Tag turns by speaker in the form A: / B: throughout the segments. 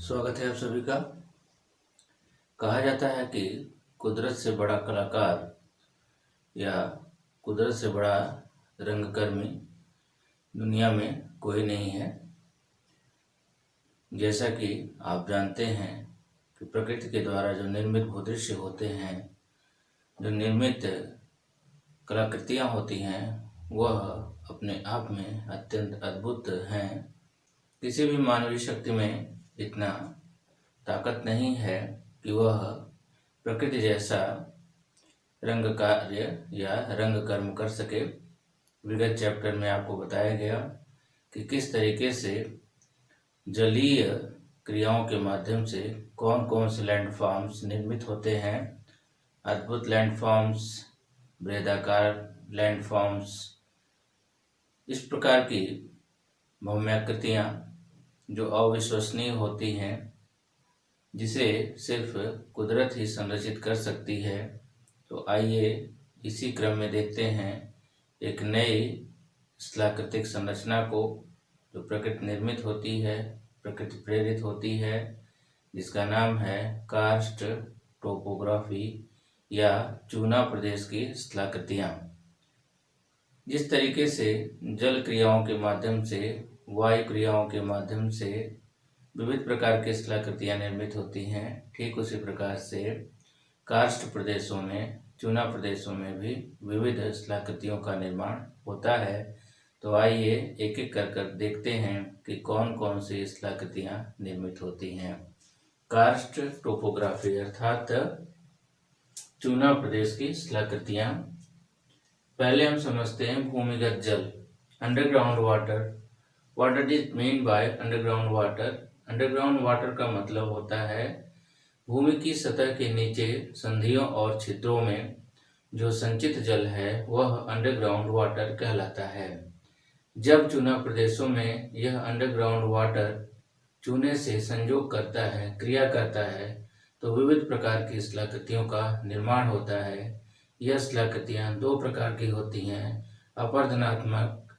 A: स्वागत है आप सभी का। कहा जाता है कि कुदरत से बड़ा कलाकार या कुदरत से बड़ा रंगकर्मी दुनिया में कोई नहीं है। जैसा कि आप जानते हैं कि प्रकृति के द्वारा जो निर्मित भूदृश्य होते हैं, जो निर्मित कलाकृतियाँ होती हैं, वह अपने आप में अत्यंत अद्भुत हैं। किसी भी मानवीय शक्ति में इतना ताकत नहीं है कि वह प्रकृति जैसा रंग कार्य या रंग कर्म कर सके। विगत चैप्टर में आपको बताया गया कि किस तरीके से जलीय क्रियाओं के माध्यम से कौन कौन से लैंडफॉर्म्स निर्मित होते हैं। अद्भुत लैंडफॉर्म्स, बृहदाकार लैंडफॉर्म्स, इस प्रकार की भौम्याकृतियाँ जो अविश्वसनीय होती हैं, जिसे सिर्फ कुदरत ही संरचित कर सकती है। तो आइए इसी क्रम में देखते हैं एक नई स्थलाकृतिक संरचना को जो प्रकृति निर्मित होती है, प्रकृति प्रेरित होती है, जिसका नाम है कार्स्ट टोपोग्राफी या चूना प्रदेश की स्थलाकृतियाँ। जिस तरीके से जल क्रियाओं के माध्यम से, वायु क्रियाओं के माध्यम से विविध प्रकार की स्थलाकृतियाँ निर्मित होती हैं, ठीक उसी प्रकार से कार्स्ट प्रदेशों में, चूना प्रदेशों में भी विविध स्थलाकृतियों का निर्माण होता है। तो आइए एक एक कर देखते हैं कि कौन कौन सी स्थलाकृतियाँ निर्मित होती हैं। कार्स्ट टोपोग्राफी अर्थात चूना प्रदेश की स्थलाकृतियाँ। पहले हम समझते हैं भूमिगत जल, underground water. What does it mean by underground water? Underground water का मतलब होता है भूमि की सतह के नीचे संधियों और छिद्रों में जो संचित जल है वह अंडरग्राउंड वाटर कहलाता है। जब चूना प्रदेशों में यह अंडरग्राउंड वाटर चूने से संयोग करता है, क्रिया करता है, तो विविध प्रकार की स्थलाकृतियों का निर्माण होता है। यह स्थलाकृतियाँ दो प्रकार की होती हैं, अपरदनात्मक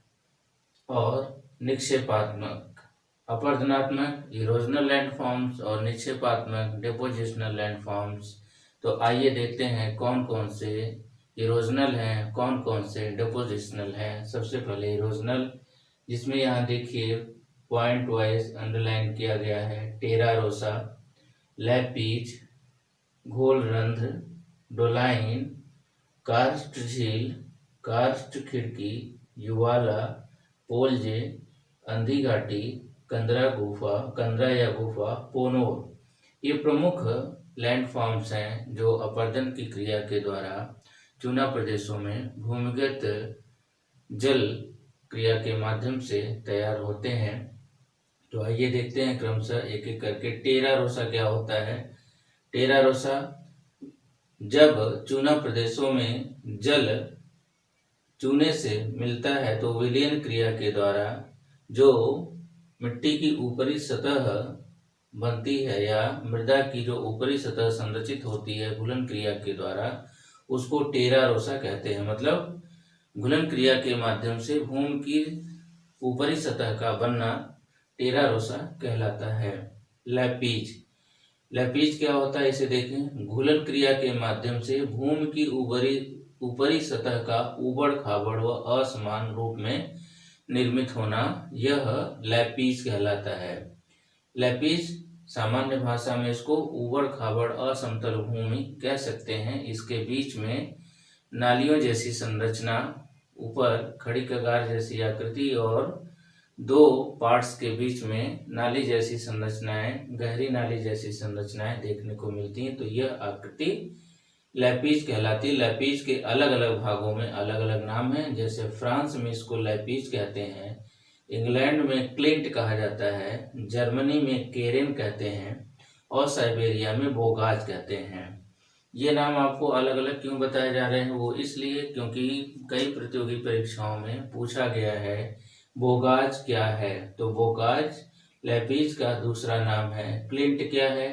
A: और निक्षेपात्मक। अपरदनात्मक इरोजनल लैंडफॉर्म्स और निक्षेपात्मक डिपोजिशनल लैंडफॉर्म्स। तो आइए देखते हैं कौन कौन से इरोजनल हैं, कौन कौन से डिपोजिशनल हैं। सबसे पहले इरोजनल, जिसमें यहाँ देखिए पॉइंट वाइज अंडरलाइन किया गया है। टेरा रोसा, लैपीज, घोलरंध्र, डोलाइन, कार्स्ट झील, कार्स्ट खिड़की, युवाला, पोलजे, अंधी घाटी, कंदरा या गुफा, पोनोर। ये प्रमुख लैंडफॉर्म्स हैं जो अपरदन की क्रिया के द्वारा चूना प्रदेशों में भूमिगत जल क्रिया के माध्यम से तैयार होते हैं। तो आइए देखते हैं क्रमशः एक एक करके। टेरा रोसा क्या होता है? टेरा रोसा, जब चूना प्रदेशों में जल चूने से मिलता है तो विलयन क्रिया के द्वारा जो मिट्टी की ऊपरी सतह बनती है या मृदा की जो ऊपरी सतह संरचित होती है घुलन क्रिया के द्वारा, उसको टेरा रोसा कहते हैं। मतलब घुलन क्रिया के माध्यम से भूमि की ऊपरी सतह का बनना टेरा रोसा कहलाता है। लैपीज, लैपीज क्या होता है इसे देखें। घुलन क्रिया के माध्यम से भूमि की ऊपरी सतह का उबड़ खाबड़ व असमान रूप में निर्मित होना, यह लैपीज कहलाता है। लैपीज सामान्य भाषा में इसको उबड़ खाबड़ असमतल भूमि कह सकते हैं। इसके बीच में नालियों जैसी संरचना, ऊपर खड़ी कगार जैसी आकृति और दो पार्ट्स के बीच में नाली जैसी संरचनाएं, गहरी नाली जैसी संरचनाएं देखने को मिलती हैं। तो यह आकृति लैपीज कहलाती है। लैपीज के अलग अलग भागों में अलग अलग नाम हैं। जैसे फ्रांस में इसको लैपीज कहते हैं, इंग्लैंड में क्लिंट कहा जाता है, जर्मनी में केरेन कहते हैं और साइबेरिया में बोगाज कहते हैं। ये नाम आपको अलग अलग क्यों बताए जा रहे हैं? वो इसलिए क्योंकि कई प्रतियोगी परीक्षाओं में पूछा गया है बोगाज क्या है। तो बोगाज लैपीज का दूसरा नाम है। क्लिंट क्या है?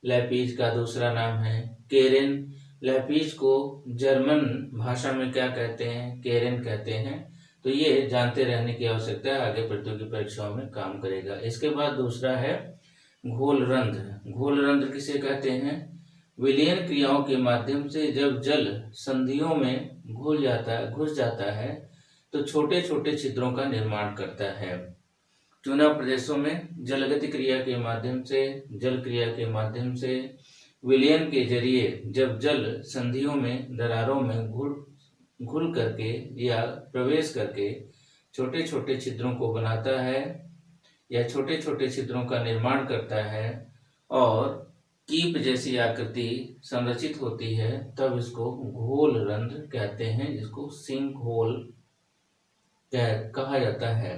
A: लैपीज का दूसरा नाम है। केरेन, लैपीज को जर्मन भाषा में क्या कहते हैं? केरेन कहते हैं। तो ये जानते रहने की आवश्यकता है, आगे प्रतियोगी परीक्षाओं में काम करेगा। इसके बाद दूसरा है घोलरंध्र। घोलरंध्र किसे कहते हैं? विलयन क्रियाओं के माध्यम से जब जल संधियों में घुस जाता है तो छोटे छोटे छिद्रों का निर्माण करता है। चुनाव प्रदेशों में जलगति क्रिया के माध्यम से, जल क्रिया के माध्यम से, विलयन के जरिए जब जल संधियों में, दरारों में घुल करके या प्रवेश करके छोटे छोटे छिद्रों को बनाता है या छोटे छोटे छिद्रों का निर्माण करता है और कीप जैसी आकृति संरचित होती है, तब इसको घोलरंध्र कहते हैं, जिसको सिंक होल कहा जाता है।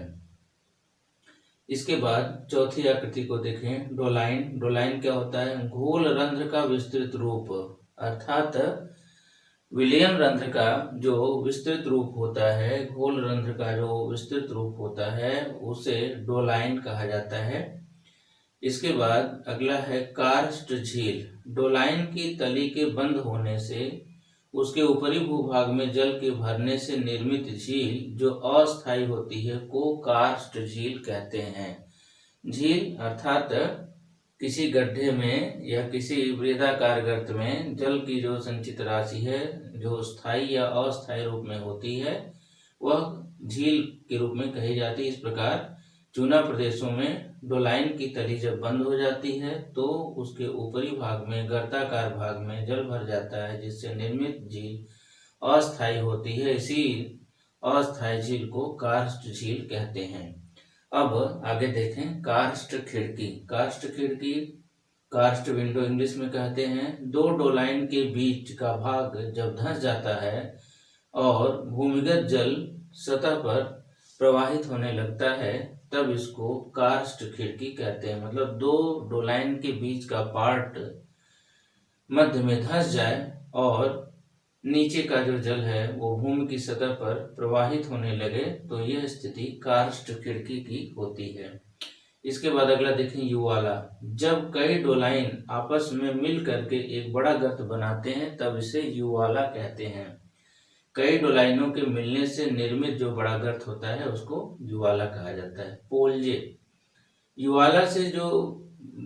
A: इसके बाद चौथी आकृति को देखें, डोलाइन। डोलाइन क्या होता है? घोलरंध्र का विस्तृत रूप, अर्थात विलयन रंध्र का जो विस्तृत रूप होता है, घोलरंध्र का जो विस्तृत रूप होता है, उसे डोलाइन कहा जाता है। इसके बाद अगला है कार्स्ट झील। डोलाइन की तली के बंद होने से उसके ऊपरी भूभाग में जल के भरने से निर्मित झील जो अस्थायी होती है को कार्स्ट झील कहते हैं। झील अर्थात किसी गड्ढे में या किसी वृत्ताकार गर्त में जल की जो संचित राशि है, जो स्थायी या अस्थायी रूप में होती है, वह झील के रूप में कही जाती है। इस प्रकार चूना प्रदेशों में डोलाइन की तली जब बंद हो जाती है तो उसके ऊपरी भाग में, गर्ताकार भाग में जल भर जाता है, जिससे निर्मित झील अस्थायी होती है। इसी अस्थायी झील को कार्स्ट झील कहते हैं। अब आगे देखें, कार्स्ट खिड़की। कार्स्ट खिड़की, कार्स्ट विंडो इंग्लिश में कहते हैं। दो डोलाइन के बीच का भाग जब धंस जाता है और भूमिगत जल सतह पर प्रवाहित होने लगता है, तब इसको कार्स्ट खिड़की कहते हैं। मतलब दो डोलाइन के बीच का पार्ट मध्य में धंस जाए और नीचे का जो जल है वो भूमि की सतह पर प्रवाहित होने लगे, तो यह स्थिति कार्स्ट खिड़की की होती है। इसके बाद अगला देखें, युवाला। जब कई डोलाइन आपस में मिल करके एक बड़ा गर्त बनाते हैं, तब इसे युवाला कहते हैं। कई डोलाइनों के मिलने से निर्मित जो बड़ा गर्त होता है उसको युवाला कहा जाता है। पोलजे। युवाला से जो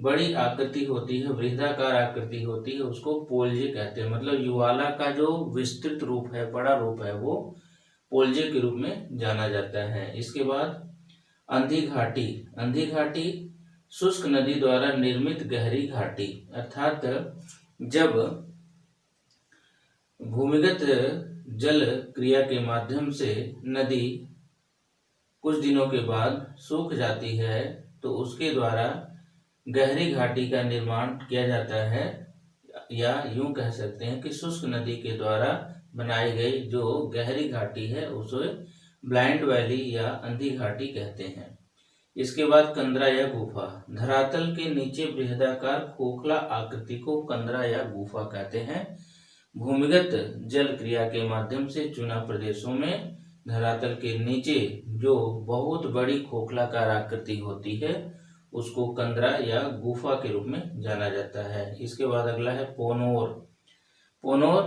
A: बड़ी आकृति होती है, वृत्ताकार आकृति होती है, उसको पोलजे कहते हैं। मतलब युवाला का जो विस्तृत रूप है, बड़ा रूप है, वो पोलजे के रूप में जाना जाता है। इसके बाद अंधी घाटी। अंधी घाटी शुष्क नदी द्वारा निर्मित गहरी घाटी, अर्थात जब भूमिगत जल क्रिया के माध्यम से नदी कुछ दिनों के बाद सूख जाती है तो उसके द्वारा गहरी घाटी का निर्माण किया जाता है, या यूं कह सकते हैं कि शुष्क नदी के द्वारा बनाई गई जो गहरी घाटी है उसे ब्लाइंड वैली या अंधी घाटी कहते हैं। इसके बाद कंदरा या गुफा। धरातल के नीचे बृहदाकार खोखला आकृति को कंदरा या गुफा कहते हैं। भूमिगत जल क्रिया के माध्यम से चुना प्रदेशों में धरातल के नीचे जो बहुत बड़ी खोखलाकार आकृति होती है उसको कंदरा या गुफा के रूप में जाना जाता है। इसके बाद अगला है पोनोर। पोनोर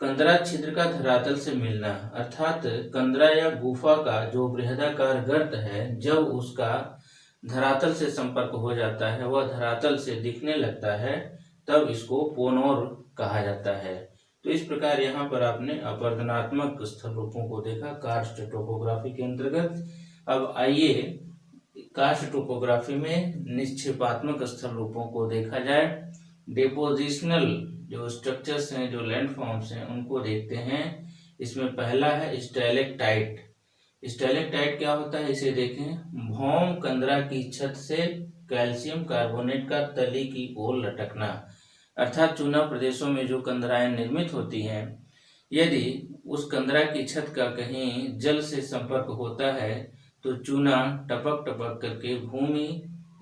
A: कंदरा छिद्र का धरातल से मिलना, अर्थात कंदरा या गुफा का जो बृहदाकार गर्त है, जब उसका धरातल से संपर्क हो जाता है, वह धरातल से दिखने लगता है, तब इसको पोनोर कहा जाता है। तो इस प्रकार यहाँ पर आपने अपरदनात्मक स्थल रूपों को देखा कार्स्ट टोपोग्राफी के अंतर्गत। अब आइए कार्स्ट टोपोग्राफी में निक्षेपात्मक स्थल रूपों को देखा जाए। डिपोजिशनल जो स्ट्रक्चर्स हैं, जो लैंड फॉर्म्स हैं, उनको देखते हैं। इसमें पहला है स्टैलेक्टाइट। स्टैलेक्टाइट क्या होता है इसे देखें। भौम कंदरा की छत से कैल्शियम कार्बोनेट का तली की ओर लटकना, अर्थात चूना प्रदेशों में जो कंदराएं निर्मित होती हैं, यदि उस कंदरा की छत का कहीं जल से संपर्क होता है तो चूना टपक टपक करके भूमि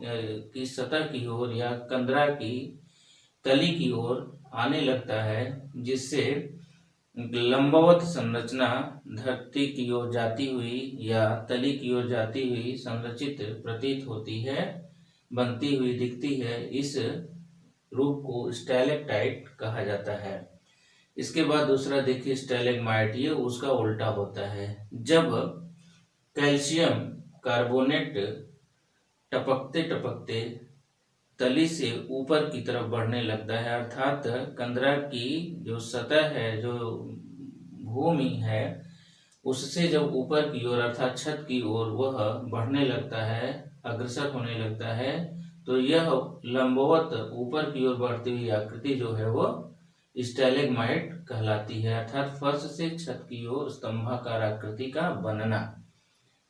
A: की सतह की ओर या कंदरा की तली की ओर आने लगता है, जिससे लंबवत संरचना धरती की ओर जाती हुई या तली की ओर जाती हुई संरचित प्रतीत होती है, बनती हुई दिखती है। इस रूप को स्टैलेक्टाइट कहा जाता है। इसके बाद दूसरा देखिए स्टैलेग्माइट, ये उसका उल्टा होता है। जब कैल्शियम कार्बोनेट टपकते टपकते तली से ऊपर की तरफ बढ़ने लगता है, अर्थात कंदरा की जो सतह है, जो भूमि है, उससे जब ऊपर की ओर अर्थात छत की ओर वह बढ़ने लगता है, अग्रसर होने लगता है, तो यह लंबवत ऊपर की ओर बढ़ती हुई आकृति जो है वो स्टैलेग्माइट कहलाती है, अर्थात फर्श से छत की ओर स्तंभाकार आकृति का बनना।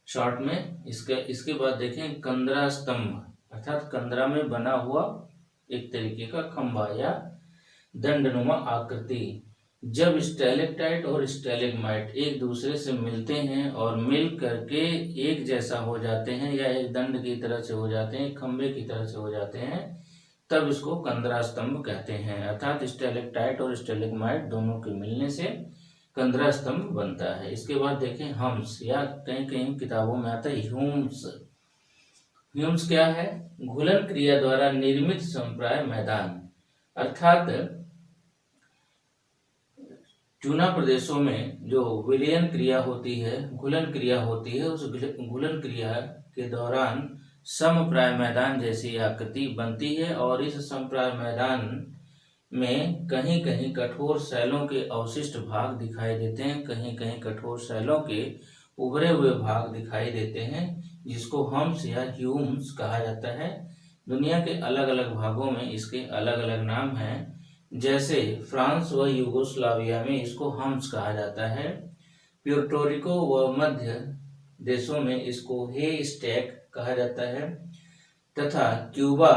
A: शॉर्ट में इसके बाद देखें कंदरा स्तंभ, अर्थात कंदरा में बना हुआ एक तरीके का खंभा या दंडनुमा आकृति। जब स्टैलेक्टाइट और स्टैलेग्माइट एक दूसरे से मिलते हैं और मिल करके एक जैसा हो जाते हैं या एक दंड की तरह से हो जाते हैं, खंभे की तरह से हो जाते हैं, तब इसको कंदरा स्तंभ कहते हैं। अर्थात स्टैलेक्टाइट और स्टैलेग्माइट दोनों के मिलने से कंदरा स्तंभ बनता है। इसके बाद देखें हम्स, या कहीं कहीं किताबों में आता है ह्यूम्स। ह्यूम्स क्या है? घुलन क्रिया द्वारा निर्मित संप्राय मैदान, अर्थात चूना प्रदेशों में जो विलयन क्रिया होती है, घुलन क्रिया होती है, उस घुलन क्रिया के दौरान समप्राय मैदान जैसी आकृति बनती है और इस समप्राय मैदान में कहीं कहीं कठोर शैलों के अवशिष्ट भाग दिखाई देते हैं, कहीं कहीं कठोर शैलों के उभरे हुए भाग दिखाई देते हैं, जिसको हम्स या ह्यूम्स कहा जाता है। दुनिया के अलग अलग भागों में इसके अलग अलग नाम हैं, जैसे फ्रांस व यूगोस्लाविया में इसको हम्स कहा जाता है, प्यूर्टोरिको व मध्य देशों में इसको हे स्टैक कहा जाता है, तथा क्यूबा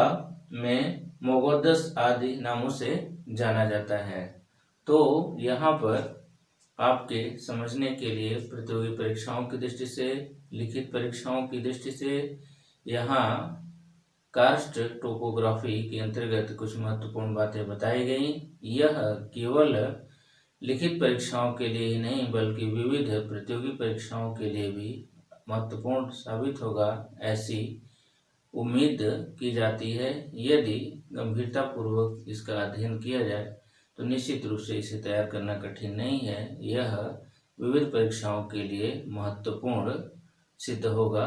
A: में मोगोदस आदि नामों से जाना जाता है। तो यहाँ पर आपके समझने के लिए प्रतियोगी परीक्षाओं की दृष्टि से, लिखित परीक्षाओं की दृष्टि से यहाँ कार्स्ट टोपोग्राफी के अंतर्गत कुछ महत्वपूर्ण बातें बताई गई। यह केवल लिखित परीक्षाओं के लिए ही नहीं बल्कि विविध प्रतियोगी परीक्षाओं के लिए भी महत्वपूर्ण साबित होगा, ऐसी उम्मीद की जाती है। यदि गंभीरतापूर्वक इसका अध्ययन किया जाए तो निश्चित रूप से इसे तैयार करना कठिन नहीं है। यह विविध परीक्षाओं के लिए महत्वपूर्ण सिद्ध होगा।